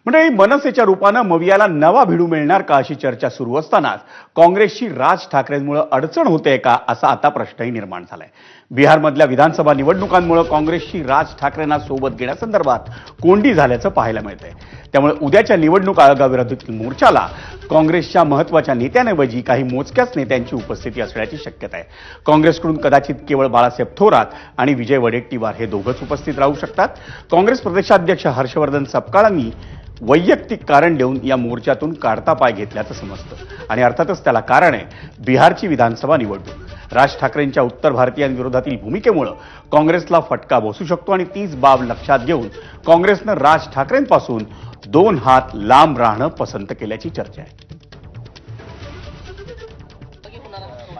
म्हणजे मनसेच्या रूपानं मवियाला नवा भिडू मिळणार का अशी चर्चा सुरू असतानाच काँग्रेसची राज ठाकरेंमुळे अडचण होते का असा आता प्रश्नही निर्माण झालाय। बिहारमधल्या विधानसभा निवडणुकांमुळे काँग्रेसची राज ठाकरेंना सोबत घेण्यासंदर्भात कोंडी झाल्याचं पाहायला मिळतंय। त्यामुळे उद्याच्या निवडणूक आयोगाविरोधातील मोर्चाला काँग्रेसच्या महत्त्वाच्या नेत्यांऐवजी काही मोजक्याच नेत्यांची उपस्थिती असण्याची शक्यता आहे। काँग्रेसकडून कदाचित केवळ बाळासाहेब थोरात आणि विजय वडेट्टीवार हे दोघंच उपस्थित राहू शकतात। काँग्रेस प्रदेशाध्यक्ष हर्षवर्धन सपकाळांनी वैयक्तिक कारण देऊन या मोर्चातून काढता पाय घेतल्याचं समजतं आणि अर्थातच त्याला कारण आहे बिहारची विधानसभा निवडणूक। राज ठाकरेंच्या उत्तर भारतीयांविरोधातील भूमिकेमुळे काँग्रेसला फटका बसू शकतो आणि तीच बाब लक्षात घेऊन काँग्रेसनं राज ठाकरेंपासून 2 हात लांब राहणं पसंत केल्याची चर्चा आहे।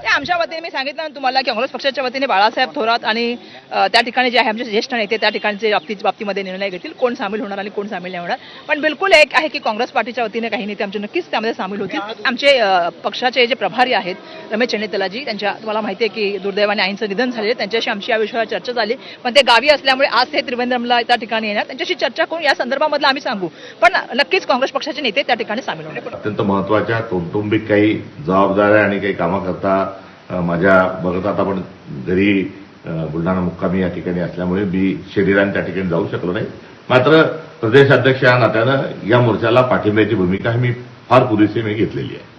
आमच्या वतीने मी सांगितलं ना तुम्हाला की काँग्रेस पक्षाच्या वतीने बाळासाहेब थोरात आणि त्या ठिकाणी जे आहे आमचे ज्येष्ठ नेते त्या ठिकाणचे बाबतीमध्ये निर्णय घेतील कोण सामील होणार आणि कोण सामील नाही होणार। पण बिलकुल एक आहे की काँग्रेस पार्टीच्या वतीने काही नेते आमचे नक्कीच त्यामध्ये सामील होतील। आमचे पक्षाचे जे प्रभारी आहेत रमेश चेन्नीतलाजी, त्यांच्या तुम्हाला माहिती आहे की दुर्दैवाने आईंचं निधन झाले, त्यांच्याशी आमची या विषयावर चर्चा झाली, पण ते गावी असल्यामुळे आज ते त्रिवेंद्रमला त्या ठिकाणी येणार, त्यांच्याशी चर्चा करून या संदर्भामधलं आम्ही सांगू। पण नक्कीच काँग्रेस पक्षाचे नेते त्या ठिकाणी सामील होणार। अत्यंत महत्त्वाच्या कौटुंबिक काही जबाबदाऱ्या आणि काही कामाकरता माझ्या बघत आता आपण घरी बुलढाणा मुक्कामी या ठिकाणी असल्यामुळे मी शरीराने त्या ठिकाणी जाऊ शकलो नाही। मात्र प्रदेशाध्यक्ष या नात्यानं या मोर्चाला पाठिंब्याची भूमिका मी फार पुरेशी घेतलेली आहे।